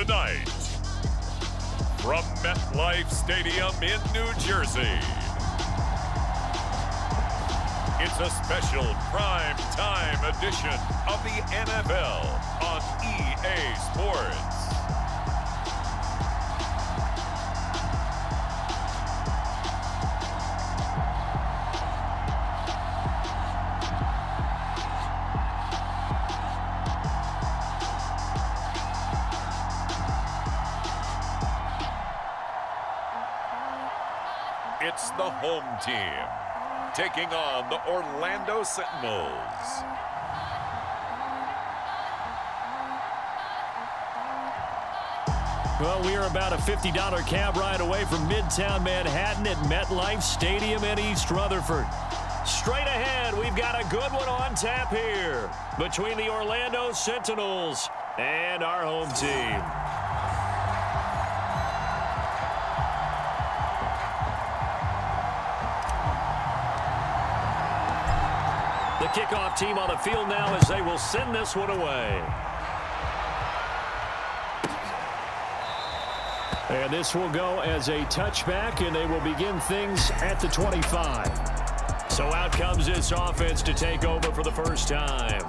tonight, from MetLife Stadium in New Jersey, it's a special prime time edition of the NFL on EA Sports. It's the home team taking on the Orlando Sentinels. Well, we are about a $50 cab ride away from Midtown Manhattan at MetLife Stadium in East Rutherford. Straight ahead, we've got a good one on tap here between the Orlando Sentinels and our home team. The kickoff team on the field now as they will send this one away. And this will go as a touchback, and they will begin things at the 25. So out comes this offense to take over for the first time.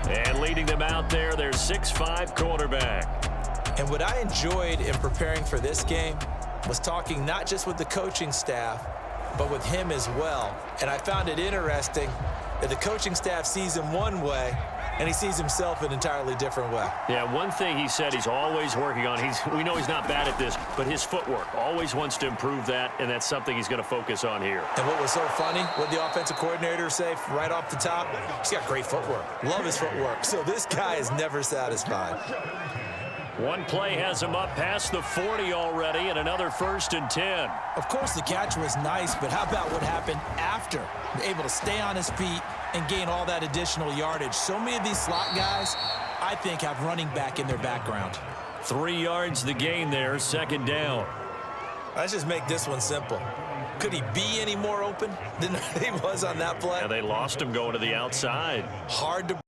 And leading them out there, their 6'5" quarterback. And what I enjoyed in preparing for this game was talking not just with the coaching staff, but with him as well. And I found it interesting that the coaching staff sees him one way, and he sees himself an entirely different way. Yeah, one thing he said he's always working on, we know he's not bad at this, but his footwork, always wants to improve that, and that's something he's going to focus on here. And what was so funny, what the offensive coordinator say right off the top, he's got great footwork. Love his footwork. So this guy is never satisfied. One play has him up past the 40 already, and another 1st and 10. Of course, the catch was nice, but how about what happened after? Able to stay on his feet and gain all that additional yardage. So many of these slot guys, I think, have running back in their background. 3 yards the gain there, 2nd down. Let's just make this one simple. Could he be any more open than he was on that play? Yeah, they lost him going to the outside. Hard to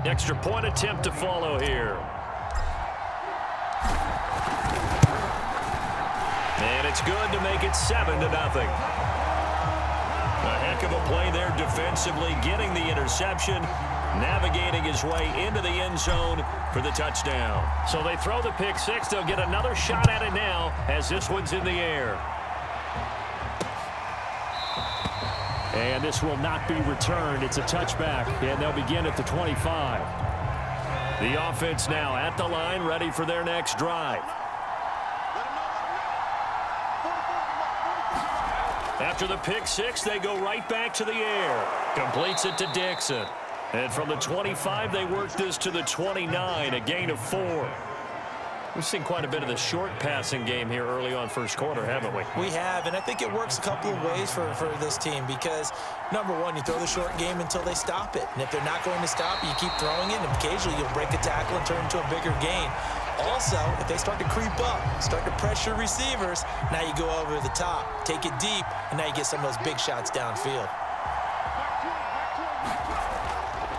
Extra point attempt to follow here. And it's good to make it 7-0. A heck of a play there defensively, getting the interception, navigating his way into the end zone for the touchdown. So they throw the pick six. They'll get another shot at it now as this one's in the air. And this will not be returned. It's a touchback, and they'll begin at the 25. The offense now at the line, ready for their next drive. After the pick six, they go right back to the air. Completes it to Dixon. And from the 25, they work this to the 29, a gain of 4. We've seen quite a bit of the short passing game here early on first quarter, haven't we? We have, and I think it works a couple of ways for this team because, number one, you throw the short game until they stop it. And if they're not going to stop it, you keep throwing it, and occasionally you'll break a tackle and turn into a bigger gain. Also, if they start to creep up, start to pressure receivers, now you go over the top, take it deep, and now you get some of those big shots downfield.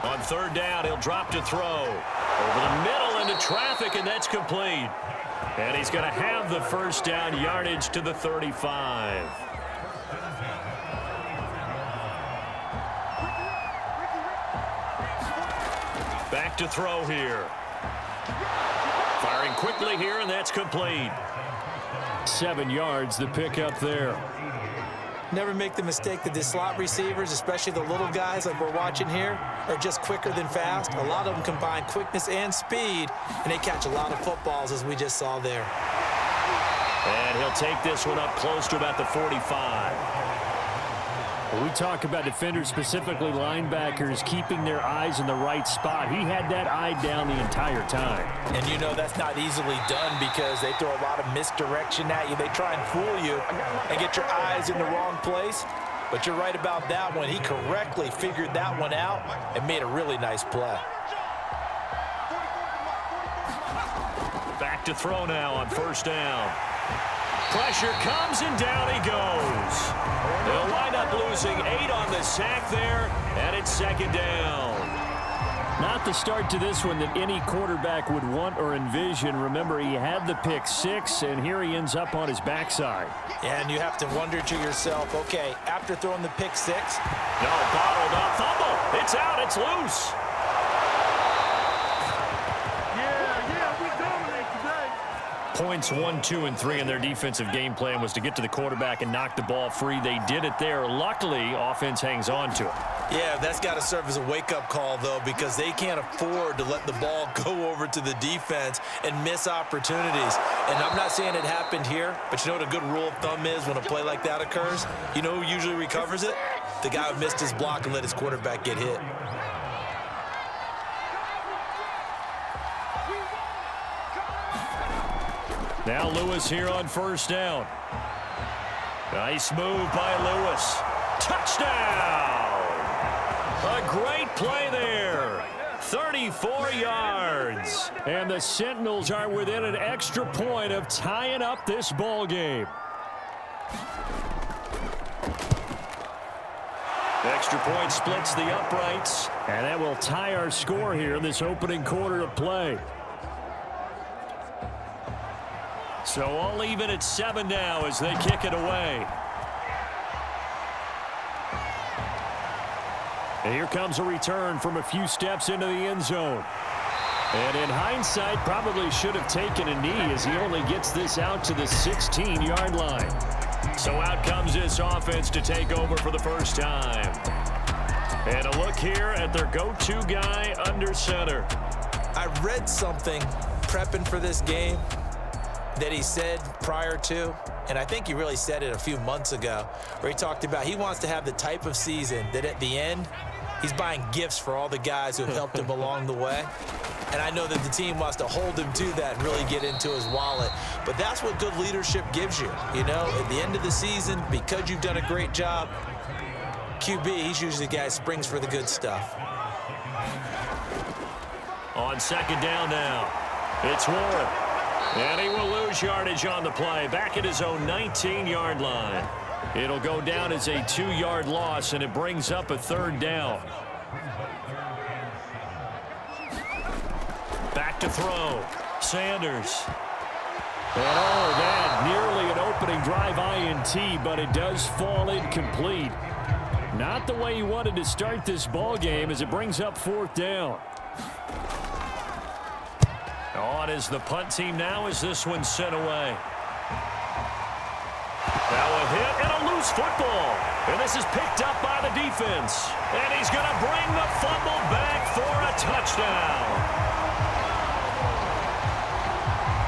On third down, he'll drop to throw. Over the middle into traffic, and that's complete. And he's going to have the first down, yardage to the 35. Back to throw here. Firing quickly here, and that's complete. 7 yards, the pickup there. Never make the mistake that the slot receivers, especially the little guys like we're watching here, are just quicker than fast. A lot of them combine quickness and speed, and they catch a lot of footballs, as we just saw there. And he'll take this one up close to about the 45. When we talk about defenders, specifically linebackers, keeping their eyes in the right spot, he had that eye down the entire time. And you know that's not easily done because they throw a lot of misdirection at you. They try and fool you and get your eyes in the wrong place. But you're right about that one. He correctly figured that one out and made a really nice play. Back to throw now on first down. Pressure comes, and down he goes. They'll wind up losing 8 on the sack there, and it's second down. Not the start to this one that any quarterback would want or envision. Remember, he had the pick 6, and here he ends up on his backside. And you have to wonder to yourself, okay, after throwing the pick 6. No, bottled up, fumble. It's out, it's loose. Points 1, 2, and 3 in their defensive game plan was to get to the quarterback and knock the ball free. They did it there. Luckily, offense hangs on to it. Yeah, that's got to serve as a wake-up call, though, because they can't afford to let the ball go over to the defense and miss opportunities. And I'm not saying it happened here, but you know what a good rule of thumb is when a play like that occurs? You know who usually recovers it? The guy who missed his block and let his quarterback get hit. Now Lewis here on first down. Nice move by Lewis. Touchdown! A great play there. 34 yards. And the Sentinels are within an extra point of tying up this ball game. Extra point splits the uprights. And that will tie our score here in this opening quarter of play. So all even at 7 now as they kick it away. And here comes a return from a few steps into the end zone. And in hindsight, probably should have taken a knee as he only gets this out to the 16-yard line. So out comes this offense to take over for the first time. And a look here at their go-to guy under center. I read something prepping for this game that he said prior to, and I think he really said it a few months ago, where he talked about he wants to have the type of season that at the end, he's buying gifts for all the guys who have helped him along the way. And I know that the team wants to hold him to that and really get into his wallet. But that's what good leadership gives you. You know, at the end of the season, because you've done a great job, QB, he's usually the guy who springs for the good stuff. On second down now, it's Warren. And he will lose yardage on the play, back at his own 19-yard line. It'll go down as a 2-yard loss, and it brings up a third down. Back to throw. Sanders. And all of that, nearly an opening drive INT, but it does fall incomplete. Not the way he wanted to start this ball game as it brings up fourth down. On is the punt team now as this one's sent away. Now a hit and a loose football. And this is picked up by the defense. And he's going to bring the fumble back for a touchdown.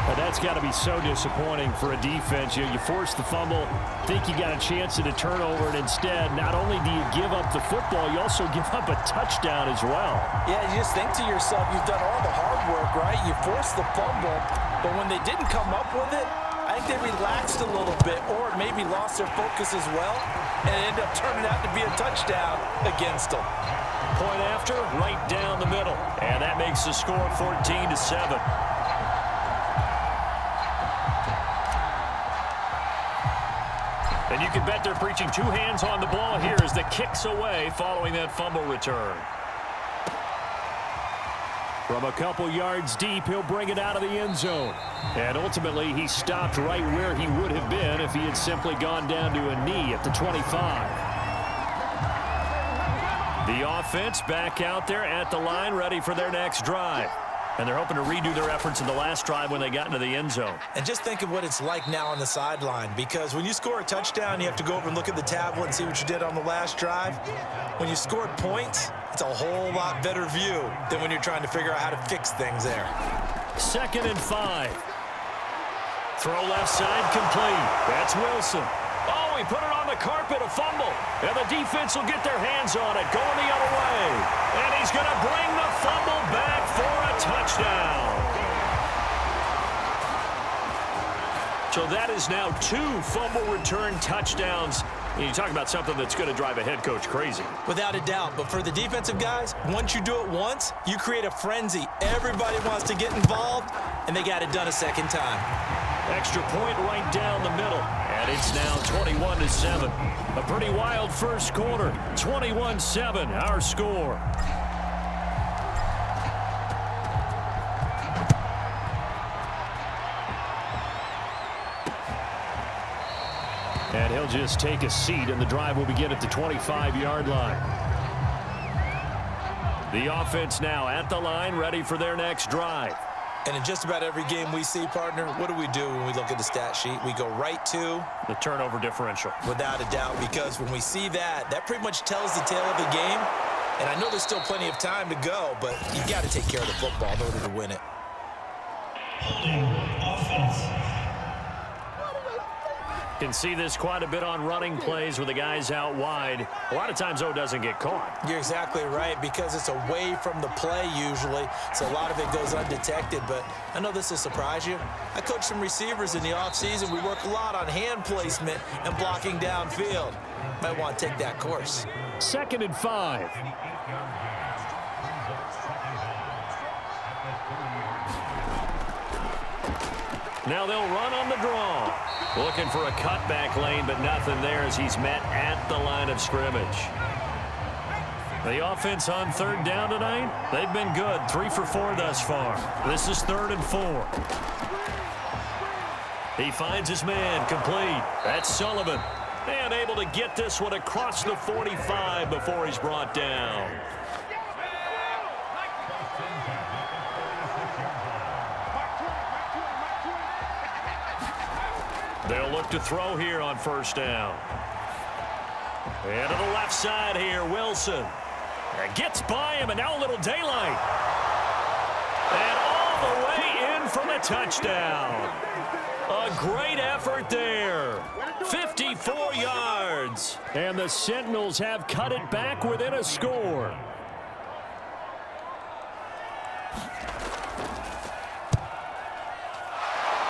And that that's got to be so disappointing for a defense. You force the fumble, think you got a chance at a turnover, and instead, not only do you give up the football, you also give up a touchdown as well. Yeah, you just think to yourself, you've done all the hard work, right? You forced the fumble, but when they didn't come up with it, I think they relaxed a little bit or maybe lost their focus as well, and it ended up turning out to be a touchdown against them. Point after, right down the middle. And that makes the score 14-7. And you can bet they're preaching two hands on the ball here as the kick's away following that fumble return. From a couple yards deep, he'll bring it out of the end zone. And ultimately, he stopped right where he would have been if he had simply gone down to a knee at the 25. The offense back out there at the line, ready for their next drive. And they're hoping to redo their efforts in the last drive when they got into the end zone. And just think of what it's like now on the sideline, because when you score a touchdown, you have to go over and look at the tablet and see what you did on the last drive. When you scored points, it's a whole lot better view than when you're trying to figure out how to fix things there. 2nd and 5. Throw left side complete. That's Wilson. Oh, he put it on the carpet, a fumble. And the defense will get their hands on it, going the other way. And he's going to bring the fumble back for a touchdown. So that is now 2 fumble return touchdowns. And you talk about something that's going to drive a head coach crazy. Without a doubt. But for the defensive guys, once you do it once, you create a frenzy. Everybody wants to get involved, and they got it done a second time. Extra point right down the middle. And it's now 21-7. A pretty wild first quarter. 21-7, our score. And he'll just take a seat, and the drive will begin at the 25-yard line. The offense now at the line, ready for their next drive. And in just about every game we see, partner, what do we do when we look at the stat sheet? We go right to the turnover differential. Without a doubt, because when we see that, that pretty much tells the tale of the game. And I know there's still plenty of time to go, but you got to take care of the football in order to win it. Holding offense. Can see this quite a bit on running plays with the guys out wide. A lot of times, though, it doesn't get caught. You're exactly right, because it's away from the play usually, so a lot of it goes undetected. But I know this will surprise you. I coach some receivers in the offseason. We work a lot on hand placement and blocking downfield. Might want to take that course. 2nd and 5. Now they'll run on the draw. Looking for a cutback lane, but nothing there as he's met at the line of scrimmage. The offense on 3rd down tonight, they've been good. 3 for 4 thus far. This is 3rd and 4. He finds his man complete. That's Sullivan. And able to get this one across the 45 before he's brought down. They'll look to throw here on 1st down. And to the left side here, Wilson. And gets by him, and now a little daylight. And all the way in for the touchdown. A great effort there. 54 yards. And the Sentinels have cut it back within a score.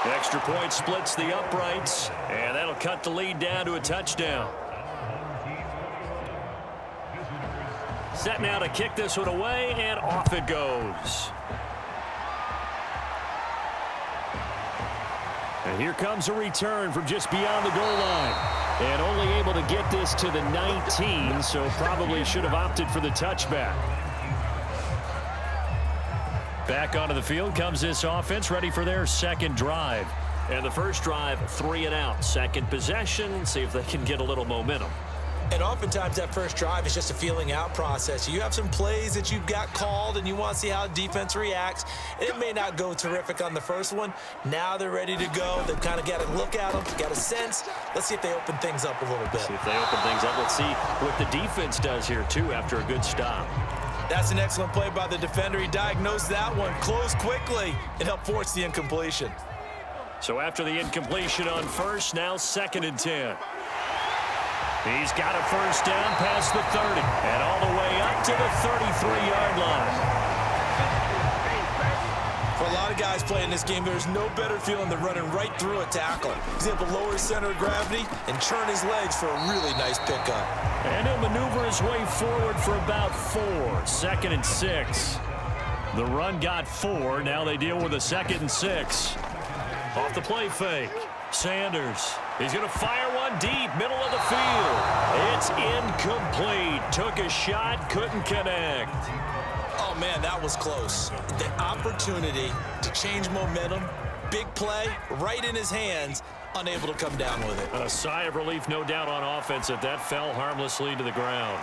Extra point splits the uprights, and that'll cut the lead down to a touchdown. Set now to kick this one away, and off it goes. And here comes a return from just beyond the goal line. And only able to get this to the 19, so probably should have opted for the touchback. Back onto the field comes this offense, ready for their 2nd drive. And the first drive, 3 and out. 2nd possession, see if they can get a little momentum. And oftentimes that first drive is just a feeling out process. You have some plays that you've got called and you want to see how defense reacts. It may not go terrific on the first one. Now they're ready to go. They've kind of got to look at them, got a sense. Let's see if they open things up a little bit. See if they open things up. Let's see what the defense does here, too, after a good stop. That's an excellent play by the defender. He diagnosed that one, closed quickly, and helped force the incompletion. So after the incompletion on first, now 2nd and 10. He's got a first down past the 30 and all the way up to the 33-yard line. For a lot of guys playing this game, there's no better feeling than running right through a tackle. He's able to lower his center of gravity and churn his legs for a really nice pickup. And he'll maneuver his way forward for about 4. 2nd and 6. The run got 4. Now they deal with a 2nd and 6. Off the play fake. Sanders. He's going to fire one deep, middle of the field. It's incomplete. Took a shot, couldn't connect. Oh, man, that was close. The opportunity to change momentum, big play, right in his hands, unable to come down with it. A sigh of relief, no doubt, on offense that fell harmlessly to the ground.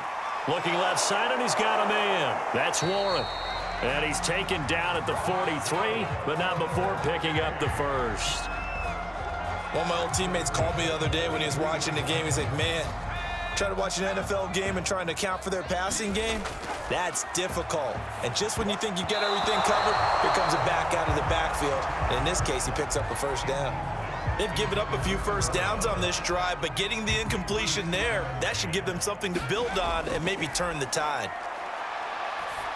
Looking left side, and he's got a man. That's Warren. And he's taken down at the 43, but not before picking up the first. One of my old teammates called me the other day when he was watching the game. He's like, man, trying to watch an NFL game and trying to account for their passing game, that's difficult. And just when you think you get everything covered, here comes a back out of the backfield. And in this case, he picks up a first down. They've given up a few first downs on this drive, but getting the incompletion there, that should give them something to build on and maybe turn the tide.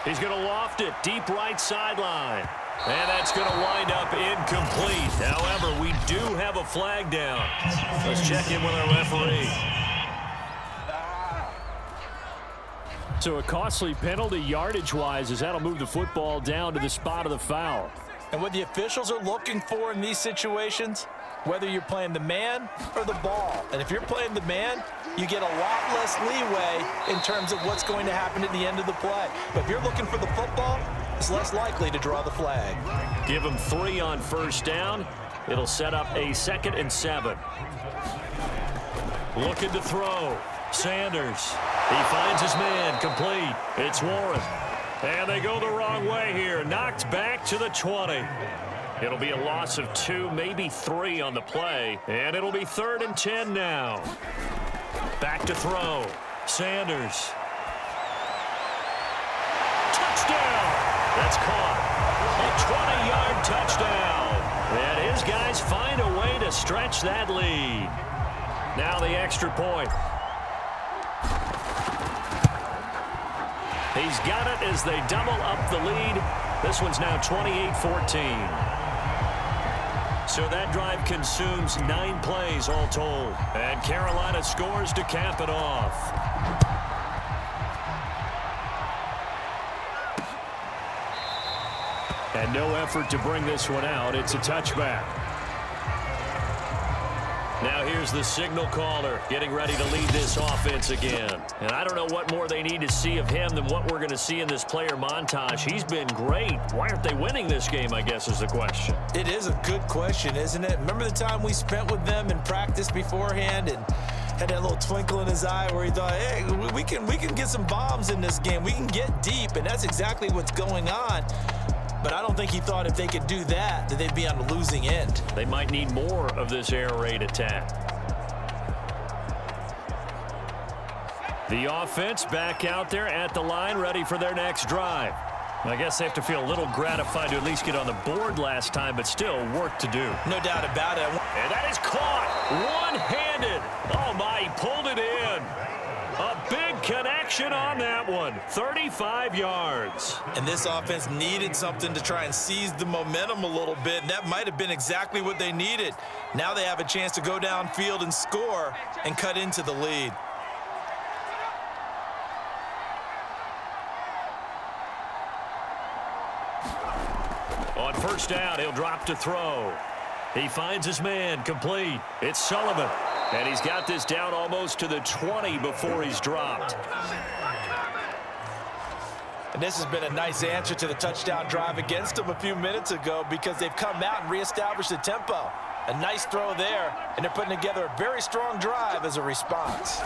He's going to loft it deep right sideline. And that's going to wind up incomplete. However, we do have a flag down. Let's check in with our referee. So a costly penalty yardage-wise as that'll move the football down to the spot of the foul. And what the officials are looking for in these situations, whether you're playing the man or the ball. And if you're playing the man, you get a lot less leeway in terms of what's going to happen at the end of the play. But if you're looking for the football, it's less likely to draw the flag. Give him 3 on first down. It'll set up a 2nd and 7. Looking to throw. Sanders. He finds his man. Complete. It's Warren. And they go the wrong way here. Knocked back to the 20. It'll be a loss of 2, maybe 3 on the play. And it'll be 3rd and 10 now. Back to throw. Sanders. Touchdown. That's caught. A 20-yard touchdown. And his guys find a way to stretch that lead. Now the extra point. He's got it as they double up the lead. This one's now 28-14. So that drive consumes 9 plays all told. And Carolina scores to cap it off. And no effort to bring this one out. It's a touchback. Now here's the signal caller getting ready to lead this offense again. And I don't know what more they need to see of him than what we're going to see in this player montage. He's been great. Why aren't they winning this game, I guess, is the question. It is a good question, isn't it? Remember the time we spent with them in practice beforehand and had that little twinkle in his eye where he thought, hey, we can get some bombs in this game. We can get deep, and that's exactly what's going on. But I don't think he thought if they could do that they'd be on the losing end. They might need more of this air raid attack. The offense back out there at the line, ready for their next drive. I guess they have to feel a little gratified to at least get on the board last time, but still work to do. No doubt about it. And that is caught one-handed. Oh, my, he pulled it in. A big connection on that one. 35 yards. And this offense needed something to try and seize the momentum a little bit. And that might have been exactly what they needed. Now they have a chance to go downfield and score and cut into the lead. On first down, he'll drop to throw. He finds his man, complete. It's Sullivan. And he's got this down almost to the 20 before he's dropped. And this has been a nice answer to the touchdown drive against them a few minutes ago because they've come out and reestablished the tempo. A nice throw there, and they're putting together a very strong drive as a response.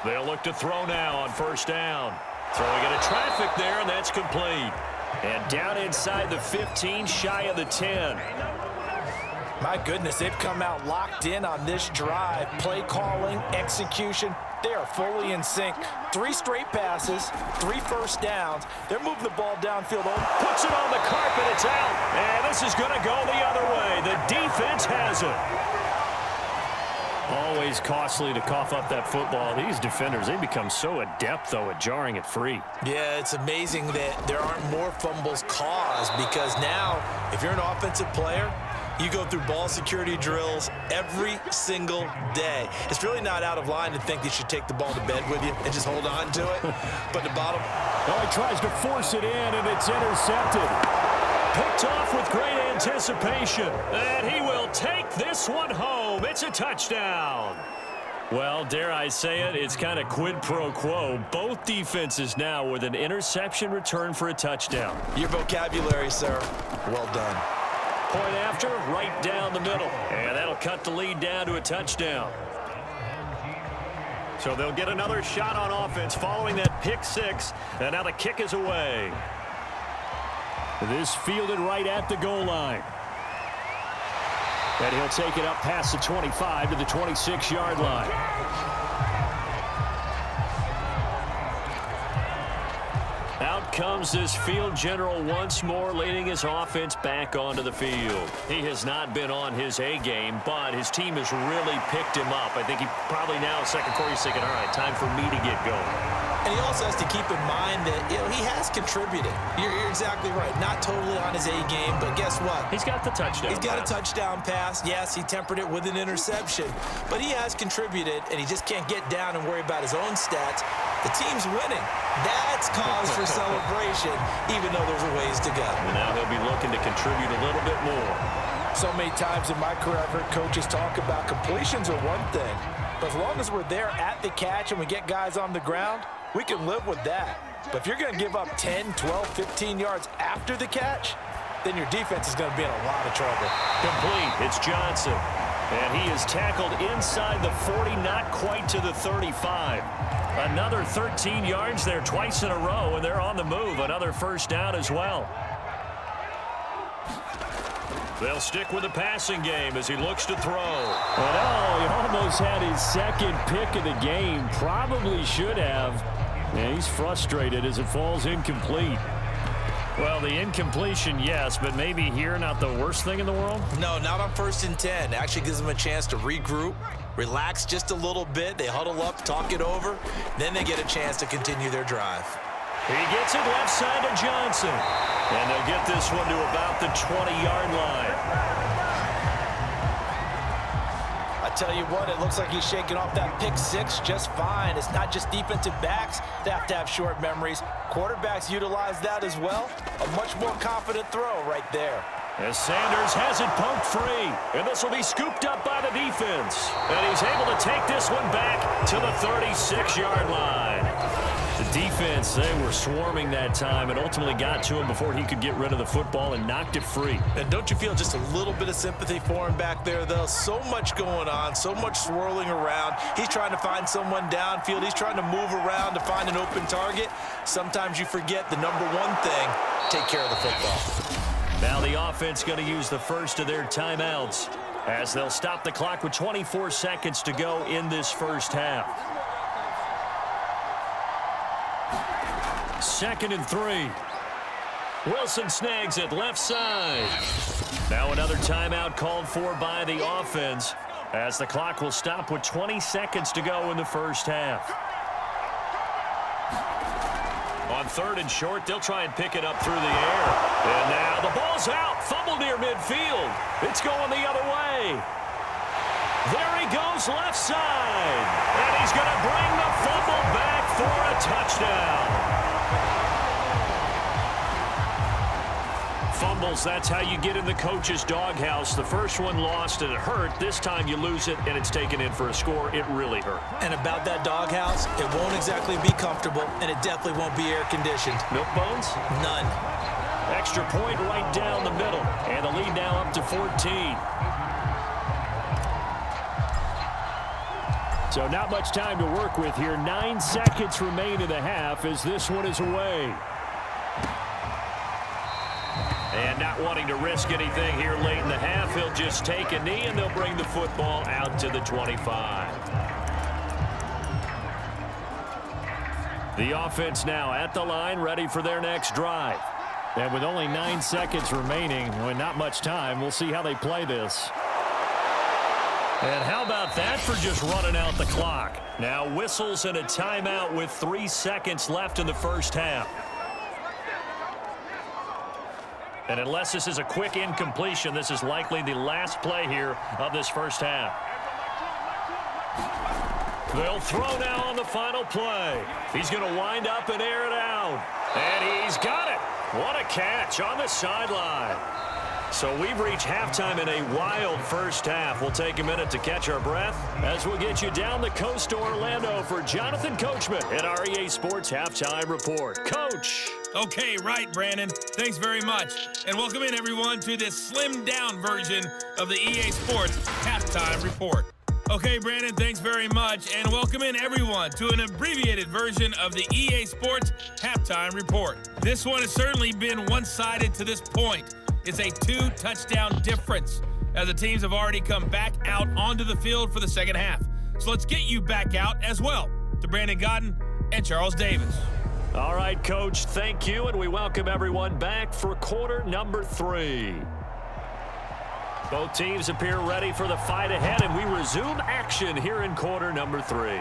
They'll look to throw now on first down. Throwing into traffic there, and that's complete. And down inside the 15, shy of the 10. My goodness, they've come out locked in on this drive. Play calling, execution, they are fully in sync. 3 straight passes, 3 first downs. They're moving the ball downfield. Puts it on the carpet, it's out. And this is going to go the other way. The defense it. Always costly to cough up that football. These defenders, they become so adept, though, at jarring it free. Yeah, it's amazing that there aren't more fumbles caused because now, if you're an offensive player, you go through ball security drills every single day. It's really not out of line to think you should take the ball to bed with you and just hold on to it. But the bottom... Oh, he tries to force it in, and it's intercepted. Picked off with great anticipation. And he will take this one home. It's a touchdown. Well, dare I say it, it's kind of quid pro quo. Both defenses now with an interception return for a touchdown. Your vocabulary, sir. Well done. Point after, right down the middle. And that'll cut the lead down to a touchdown. So they'll get another shot on offense following that pick six. And now the kick is away. This fielded right at the goal line. And he'll take it up past the 25 to the 26-yard line. Out comes this field general once more, leading his offense back onto the field. He has not been on his A game, but his team has really picked him up. I think he probably now, second quarter, he's thinking, all right, time for me to get going. And he also has to keep in mind that, he has contributed. You're exactly right. Not totally on his A game, but guess what? He's got the touchdown. He's got a touchdown pass. Yes, he tempered it with an interception. But he has contributed, and he just can't get down and worry about his own stats. The team's winning. That's cause for celebration, even though there's a ways to go. And now he'll be looking to contribute a little bit more. So many times in my career, I've heard coaches talk about completions are one thing. But as long as we're there at the catch and we get guys on the ground, we can live with that. But if you're going to give up 10, 12, 15 yards after the catch, then your defense is going to be in a lot of trouble. Complete. It's Johnson. And he is tackled inside the 40, not quite to the 35. Another 13 yards there twice in a row, and they're on the move. Another first down as well. They'll stick with the passing game as he looks to throw. But he almost had his second pick of the game. Probably should have. And he's frustrated as it falls incomplete. Well, the incompletion, yes, but maybe here not the worst thing in the world? No, not on 1st and 10. Actually gives them a chance to regroup, relax just a little bit. They huddle up, talk it over. Then they get a chance to continue their drive. He gets it left side to Johnson. And they'll get this one to about the 20-yard line. I tell you what, it looks like he's shaking off that pick six just fine. It's not just defensive backs that have to have short memories. Quarterbacks utilize that as well. A much more confident throw right there. As Sanders has it poked free. And this will be scooped up by the defense. And he's able to take this one back to the 36-yard line. The defense, they were swarming that time and ultimately got to him before he could get rid of the football and knocked it free. And don't you feel just a little bit of sympathy for him back there, though? So much going on, so much swirling around. He's trying to find someone downfield. He's trying to move around to find an open target. Sometimes you forget the number one thing, take care of the football. Now the offense going to use the first of their timeouts as they'll stop the clock with 24 seconds to go in this first half. 2nd and 3. Wilson snags it left side. Now another timeout called for by the offense as the clock will stop with 20 seconds to go in the first half. On 3rd and short, they'll try and pick it up through the air. And now the ball's out. Fumble near midfield. It's going the other way. There he goes left side. And he's going to bring the fumble back for a touchdown. Fumbles, that's how you get in the coach's doghouse. The first one lost and it hurt. This time you lose it and it's taken in for a score. It really hurt. And about that doghouse, it won't exactly be comfortable, and it definitely won't be air-conditioned. Milk bones? None. Extra point right down the middle. And the lead now up to 14. So not much time to work with here. 9 seconds remain in the half as this one is away. And not wanting to risk anything here late in the half, he'll just take a knee and they'll bring the football out to the 25. The offense now at the line, ready for their next drive. And with only 9 seconds remaining, with not much time, we'll see how they play this. And how about that for just running out the clock? Now whistles and a timeout with 3 seconds left in the first half. And unless this is a quick incompletion, this is likely the last play here of this first half. They'll throw now on the final play. He's going to wind up and air it out. And he's got it. What a catch on the sideline. So we've reached halftime in a wild first half. We'll take a minute to catch our breath as we'll get you down the coast to Orlando for Jonathan Coachman at our EA Sports Halftime Report. Coach. Okay, right, Brandon. Thanks very much. And welcome in, everyone, to this slimmed-down version of the EA Sports Halftime Report. Okay, Brandon, thanks very much. And welcome in, everyone, to an abbreviated version of the EA Sports Halftime Report. This one has certainly been one-sided to this point. It's a 2-touchdown difference as the teams have already come back out onto the field for the second half. So let's get you back out as well to Brandon Godden and Charles Davis. All right, Coach, thank you, and we welcome everyone back for quarter number 3. Both teams appear ready for the fight ahead, and we resume action here in quarter number 3.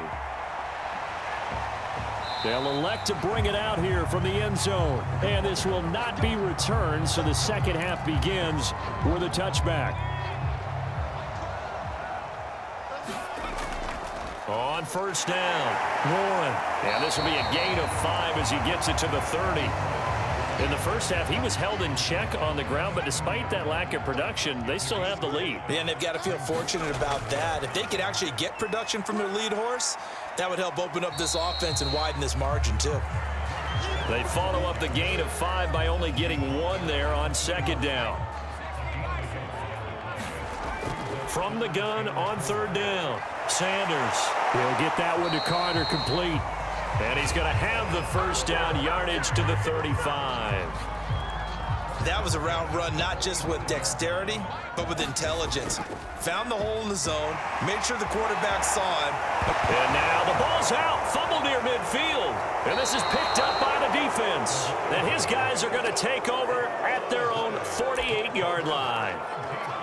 They'll elect to bring it out here from the end zone, and this will not be returned, so the second half begins with a touchback. On first down, Warren. And this will be a gain of 5 as he gets it to the 30. In the first half, he was held in check on the ground, but despite that lack of production, they still have the lead. Yeah, and they've got to feel fortunate about that. If they could actually get production from their lead horse, that would help open up this offense and widen this margin, too. They follow up the gain of 5 by only getting 1 there on second down. From the gun on third down, Sanders. He'll get that one to Carter complete. And he's going to have the first down yardage to the 35. That was a route run not just with dexterity, but with intelligence. Found the hole in the zone, made sure the quarterback saw him. And now the ball's out, fumbled near midfield. And this is picked up by the defense. And his guys are going to take over at their own 48-yard line.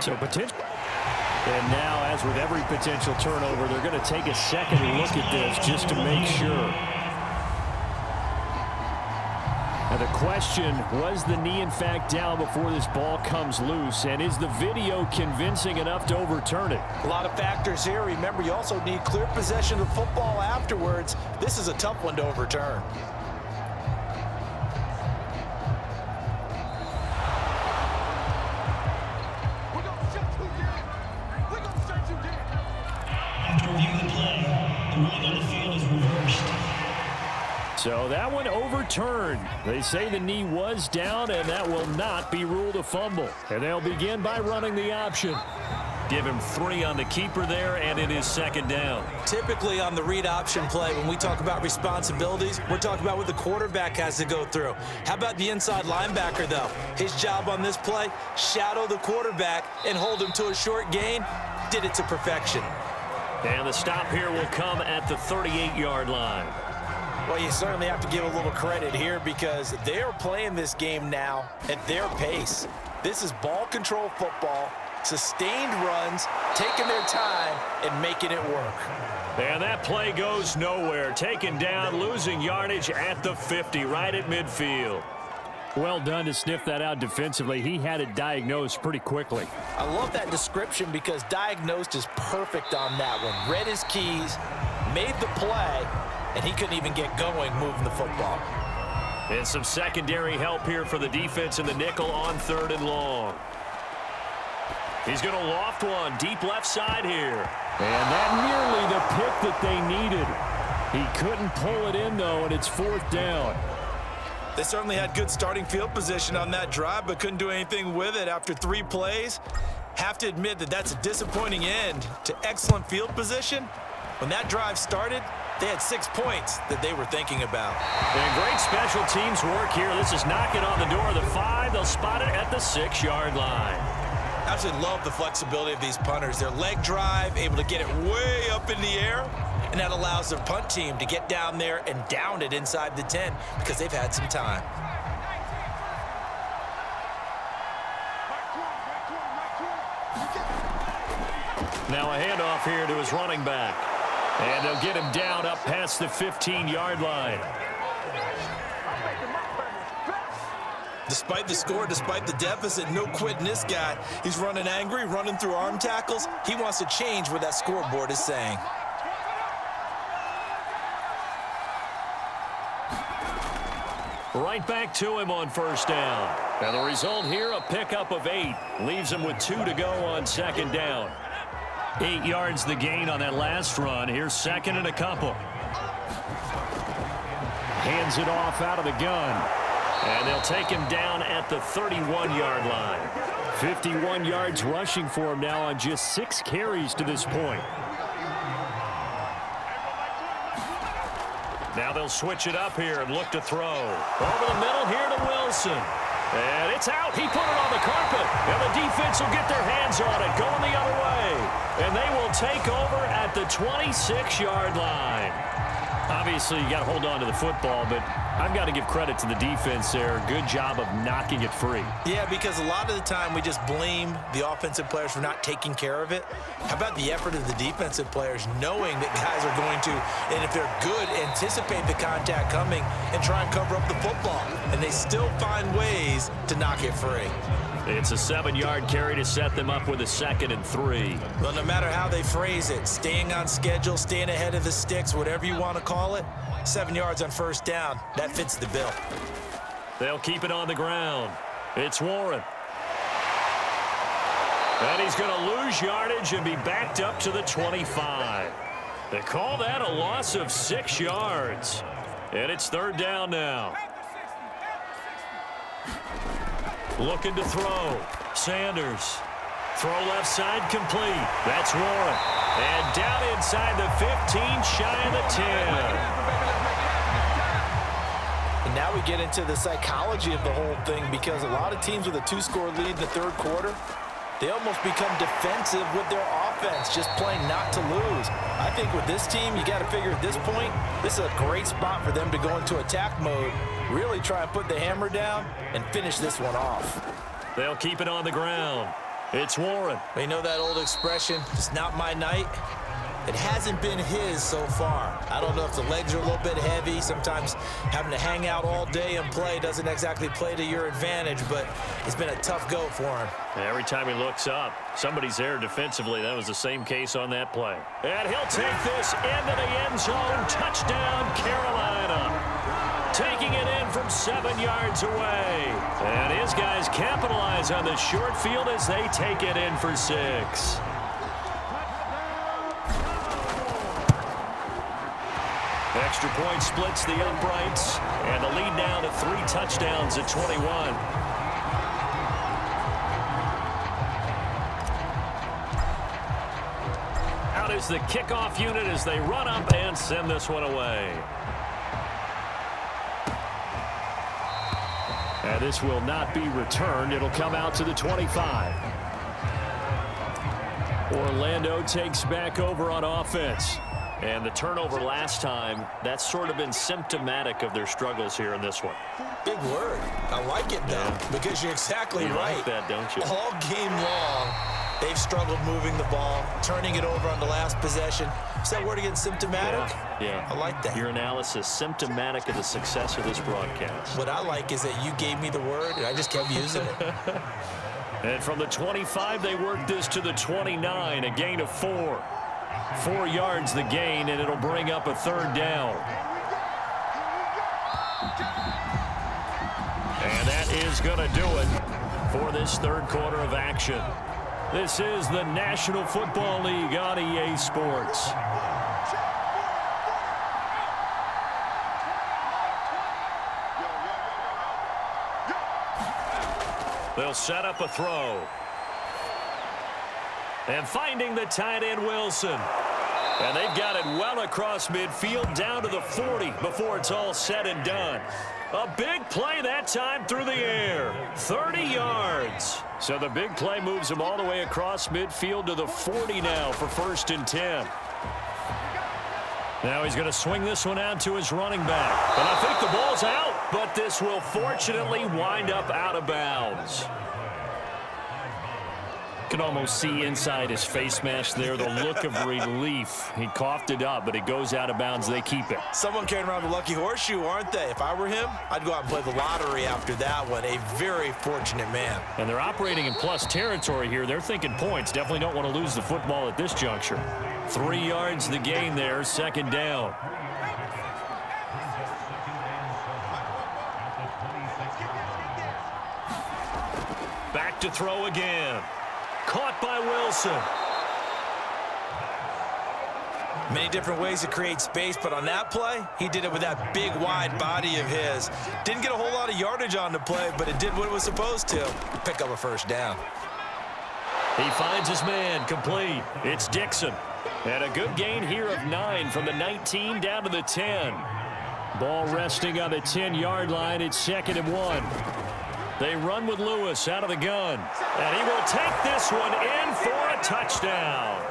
So potential. And now, as with every potential turnover, they're going to take a second look at this just to make sure. Now the question, was the knee in fact down before this ball comes loose? And is the video convincing enough to overturn it? A lot of factors here. Remember, you also need clear possession of football afterwards. This is a tough one to overturn. After reviewing the play, the ruling on the field is reversed. So that one overturned. They say the knee was down, and that will not be ruled a fumble. And they'll begin by running the option. Give him 3 on the keeper there, and it is second down. Typically on the read option play, when we talk about responsibilities, we're talking about what the quarterback has to go through. How about the inside linebacker, though? His job on this play, shadow the quarterback and hold him to a short gain. Did it to perfection. And the stop here will come at the 38-yard line. Well, you certainly have to give a little credit here because they are playing this game now at their pace. This is ball control football, sustained runs, taking their time and making it work. And that play goes nowhere. Taken down, losing yardage at the 50, right at midfield. Well done to sniff that out defensively. He had it diagnosed pretty quickly. I love that description because diagnosed is perfect on that one. Read his keys, made the play, and he couldn't even get going moving the football. And some secondary help here for the defense in the nickel on third and long. He's going to loft one deep left side here. And that nearly the pick that they needed. He couldn't pull it in, though, and it's fourth down. They certainly had good starting field position on that drive, but couldn't do anything with it after 3 plays. Have to admit that that's a disappointing end to excellent field position. When that drive started, they had 6 points that they were thinking about. And great special teams work here. This is knocking on the door of the 5. They'll spot it at the 6-yard line. Absolutely love the flexibility of these punters. Their leg drive, able to get it way up in the air, and that allows their punt team to get down there and down it inside the 10 because they've had some time. Now a handoff here to his running back. And they'll get him down up past the 15-yard line. Despite the score, despite the deficit, no quitting this guy. He's running angry, running through arm tackles. He wants to change what that scoreboard is saying. Right back to him on first down. And the result here, a pickup of 8. Leaves him with 2 to go on second down. 8 yards the gain on that last run. Here's second and a couple. Hands it off out of the gun. And they'll take him down at the 31-yard line. 51 yards rushing for him now on just 6 carries to this point. Now they'll switch it up here and look to throw. Over the middle here to Wilson. And it's out. He put it on the carpet. And the defense will get their hands on it, going the other way. And they will take over at the 26-yard line. Obviously, you got to hold on to the football, but I've got to give credit to the defense there. Good job of knocking it free. Yeah, because a lot of the time we just blame the offensive players for not taking care of it. How about the effort of the defensive players knowing that guys are going to, and if they're good, anticipate the contact coming and try and cover up the football. And they still find ways to knock it free. It's a 7-yard carry to set them up with a 2nd and 3. Well, no matter how they phrase it, staying on schedule, staying ahead of the sticks, whatever you want to call it, 7 yards on first down, that fits the bill. They'll keep it on the ground. It's Warren. And he's going to lose yardage and be backed up to the 25. They call that a loss of 6 yards. And it's third down now. Looking to throw. Sanders. Throw left side complete. That's Warren. And down inside the 15, shy of the 10. And now we get into the psychology of the whole thing, because a lot of teams with a 2-score lead in the third quarter, they almost become defensive with their offense, just playing not to lose. I think with this team, you got to figure at this point, this is a great spot for them to go into attack mode, really try and put the hammer down and finish this one off. They'll keep it on the ground. It's Warren. You know that old expression, it's not my night? It hasn't been his so far. I don't know if the legs are a little bit heavy. Sometimes having to hang out all day and play doesn't exactly play to your advantage, but it's been a tough go for him. Every time he looks up, somebody's there defensively. That was the same case on that play. And he'll take this into the end zone. Touchdown, Carolina. Taking it in from 7 yards away. And his guys capitalize on the short field as they take it in for 6. Extra point splits the uprights, and the lead now to 3 touchdowns at 21. Out is the kickoff unit as they run up and send this one away. And this will not be returned. It'll come out to the 25. Orlando takes back over on offense. And the turnover last time, that's sort of been symptomatic of their struggles here in this one. Big word. I like it, though, because you're exactly right. You like that, don't you? All game long, they've struggled moving the ball, turning it over on the last possession. Is that word again, symptomatic? Yeah. I like that. Your analysis, symptomatic of the success of this broadcast. What I like is that you gave me the word, and I just kept using it. And from the 25, they work this to the 29, a gain of 4. 4 yards the gain, and it'll bring up a third down. And that is going to do it for this third quarter of action. This is the National Football League on EA Sports. They'll set up a throw. And finding the tight end, Wilson. And they've got it well across midfield down to the 40 before it's all said and done. A big play that time through the air. 30 yards. So the big play moves him all the way across midfield to the 40 now for 1st and 10. Now he's going to swing this one out to his running back. And I think the ball's out, but this will fortunately wind up out of bounds. Can almost see inside his face mask there the look of relief. He coughed it up, but it goes out of bounds. They keep it. Someone carrying around the lucky horseshoe, aren't they? If I were him, I'd go out and play the lottery after that one. A very fortunate man. And they're operating in plus territory here. They're thinking points. Definitely don't want to lose the football at this juncture. 3 yards the gain there, second down. Back to throw again. Caught by Wilson. Many different ways to create space, but on that play, he did it with that big, wide body of his. Didn't get a whole lot of yardage on the play, but it did what it was supposed to. Pick up a first down. He finds his man, complete. It's Dixon. And a good gain here of 9 from the 19 down to the 10. Ball resting on the 10-yard line. It's 2nd and 1. They run with Lewis out of the gun. And he will take this one in for a touchdown.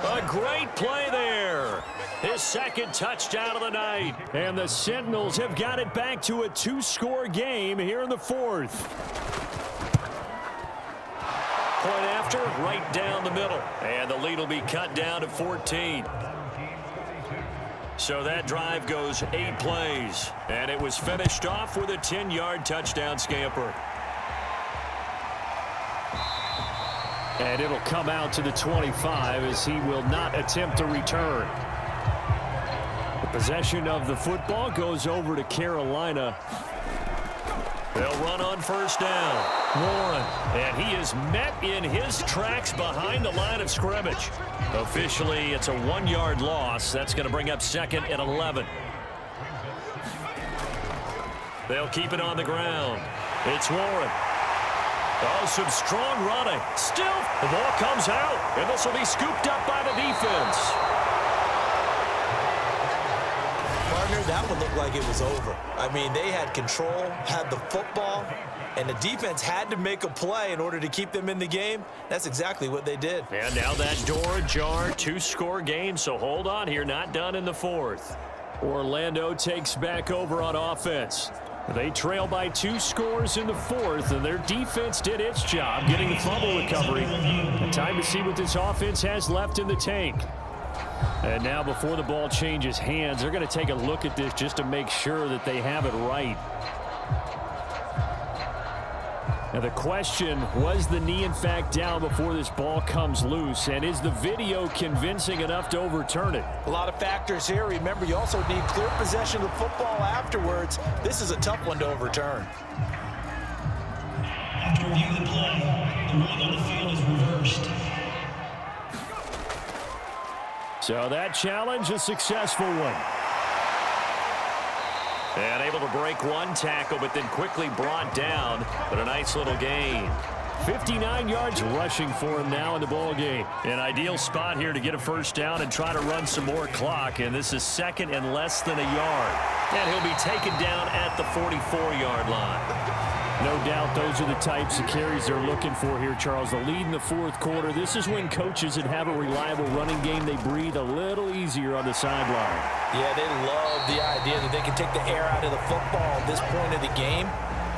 A great play there. His second touchdown of the night. And the Sentinels have got it back to a 2-score game here in the 4th. Point after, right down the middle. And the lead will be cut down to 14. So that drive goes 8 plays. And it was finished off with a 10-yard touchdown scamper. And it'll come out to the 25 as he will not attempt to return. The possession of the football goes over to Carolina. They'll run on first down. Warren, and he is met in his tracks behind the line of scrimmage. Officially, it's a 1-yard loss. That's going to bring up 2nd and 11. They'll keep it on the ground. It's Warren. Oh, some strong running. Still, the ball comes out, and this will be scooped up by the defense. Partner, that one looked like it was over. I mean, they had control, had the football, and the defense had to make a play in order to keep them in the game. That's exactly what they did. And now that door ajar, 2-score game, so hold on here, not done in the 4th. Orlando takes back over on offense. They trail by 2 scores in the 4th, and their defense did its job getting the fumble recovery. And time to see what this offense has left in the tank. And now before the ball changes hands, they're going to take a look at this just to make sure that they have it right. Now the question, was the knee in fact down before this ball comes loose? And is the video convincing enough to overturn it? A lot of factors here. Remember, you also need clear possession of the football afterwards. This is a tough one to overturn. After reviewing the play, the ruling on the field is reversed. So that challenge, a successful one. And able to break one tackle, but then quickly brought down. But a nice little gain. 59 yards rushing for him now in the ball game. An ideal spot here to get a first down and try to run some more clock. And this is 2nd and less than a yard. And he'll be taken down at the 44-yard line. No doubt those are the types of carries they're looking for here, Charles. The lead in the 4th quarter. This is when coaches that have a reliable running game, they breathe a little easier on the sideline. Yeah, they love the idea that they can take the air out of the football at this point of the game.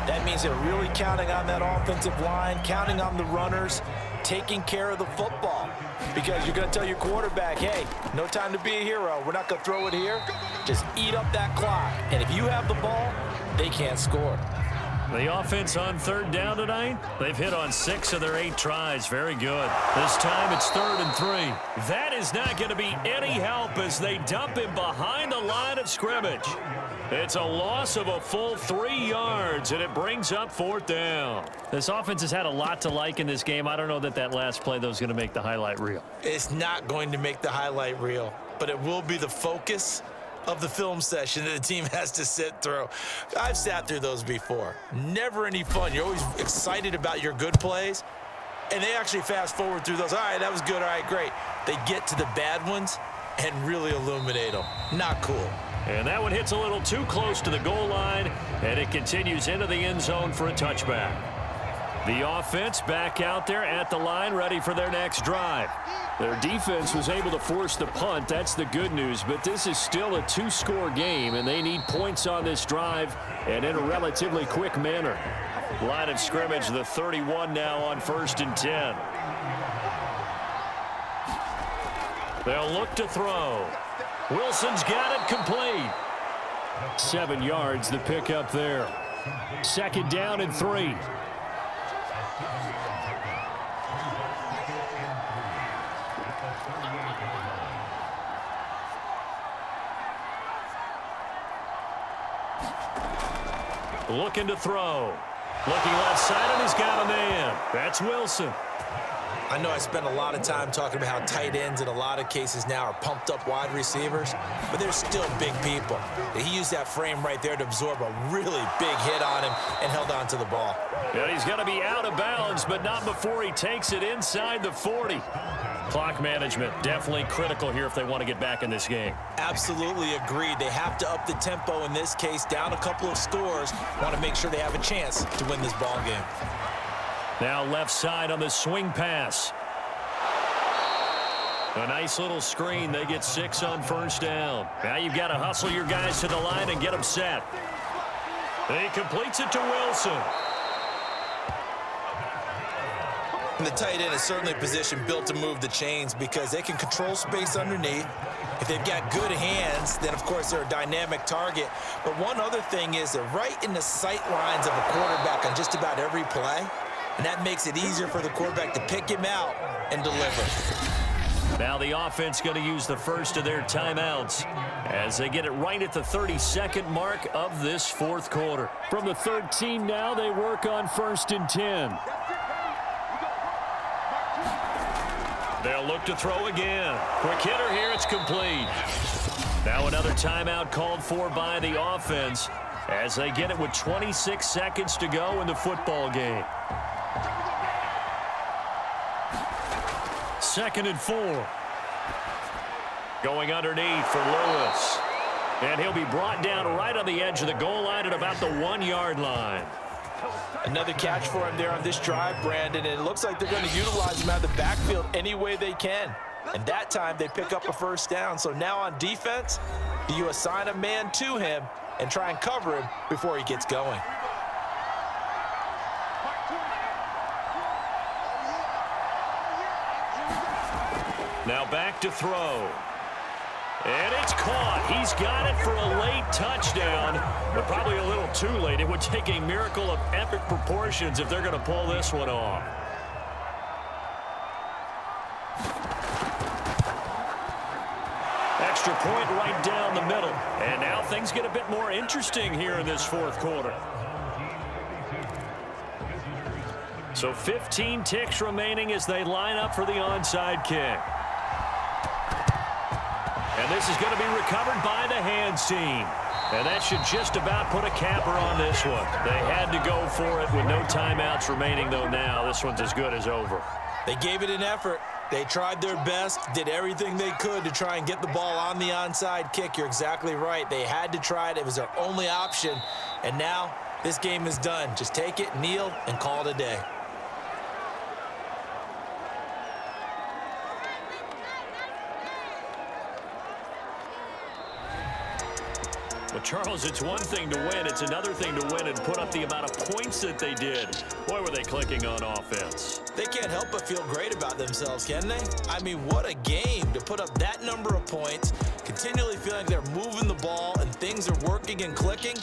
That means they're really counting on that offensive line, counting on the runners, taking care of the football. Because you're going to tell your quarterback, hey, no time to be a hero. We're not going to throw it here. Just eat up that clock. And if you have the ball, they can't score. The offense on 3rd down tonight, they've hit on 6 of their 8 tries. Very good. This time it's 3rd and 3. That is not going to be any help as they dump him behind the line of scrimmage. It's a loss of a full 3 yards, and it brings up 4th down. This offense has had a lot to like in this game. I don't know that that last play, though, is going to make the highlight reel. It's not going to make the highlight reel, but it will be the focus of the film session that the team has to sit through. I've sat through those before. Never any fun. You're always excited about your good plays, and they actually fast forward through those. All right, that was good. All right, great. They get to the bad ones and really illuminate them. Not cool. And that one hits a little too close to the goal line, and it continues into the end zone for a touchback. The offense back out there at the line, ready for their next drive. Their defense was able to force the punt. That's the good news, but this is still a 2-score game, and they need points on this drive and in a relatively quick manner. Line of scrimmage, the 31 now on 1st and 10. They'll look to throw. Wilson's got it complete. 7 yards, the pickup there. 2nd down and 3. Looking to throw. Looking left side, and he's got a man. That's Wilson. I know I spent a lot of time talking about how tight ends in a lot of cases now are pumped up wide receivers, but they're still big people. He used that frame right there to absorb a really big hit on him and held on to the ball. And he's going to be out of bounds, but not before he takes it inside the 40. Clock management definitely critical here if they want to get back in this game. Absolutely agreed. They have to up the tempo in this case, down a couple of scores. Want to make sure they have a chance to win this ball game. Now left side on the swing pass. A nice little screen. They get 6 on 1st down. Now you've got to hustle your guys to the line and get them set. He completes it to Wilson. And the tight end is certainly a position built to move the chains because they can control space underneath. If they've got good hands, then, of course, they're a dynamic target. But one other thing is they're right in the sight lines of a quarterback on just about every play. And that makes it easier for the quarterback to pick him out and deliver. Now the offense going to use the first of their timeouts as they get it right at the 32nd mark of this 4th quarter. From the 13 now, they work on 1st and 10. They'll look to throw again. Quick hitter here, it's complete. Now another timeout called for by the offense as they get it with 26 seconds to go in the football game. 2nd and 4. Going underneath for Lewis. And he'll be brought down right on the edge of the goal line at about the 1-yard line. Another catch for him there on this drive, Brandon, and it looks like they're going to utilize him out of the backfield any way they can. And that time they pick up a 1st down. So now on defense, you assign a man to him and try and cover him before he gets going. Now back to throw. And it's caught. He's got it for a late touchdown, but probably a little too late. It would take a miracle of epic proportions if they're going to pull this one off. Extra point right down the middle. And now things get a bit more interesting here in this 4th quarter. So 15 ticks remaining as they line up for the onside kick. And this is going to be recovered by the hands team. And that should just about put a capper on this one. They had to go for it with no timeouts remaining, though now this one's as good as over. They gave it an effort. They tried their best, did everything they could to try and get the ball on the onside kick. You're exactly right. They had to try it. It was their only option. And now this game is done. Just take it, kneel, and call it a day. Well, Charles, it's one thing to win. It's another thing to win and put up the amount of points that they did. Boy, were they clicking on offense. They can't help but feel great about themselves, can they? I mean, what a game to put up that number of points, continually feeling they're moving the ball and things are working and clicking.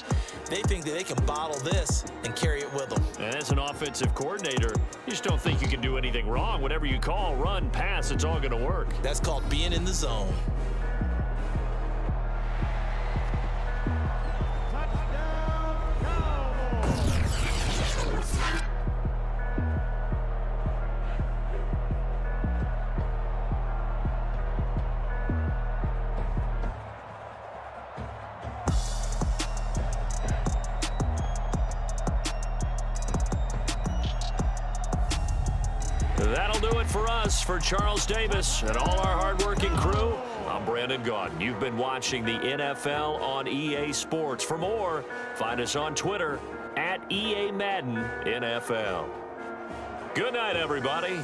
They think that they can bottle this and carry it with them. And as an offensive coordinator, you just don't think you can do anything wrong. Whatever you call, run, pass, it's all going to work. That's called being in the zone. That'll do it for us. For Charles Davis and all our hardworking crew, I'm Brandon Gaudin. You've been watching the NFL on EA Sports. For more, find us on Twitter @EA Madden NFL. Good night, everybody.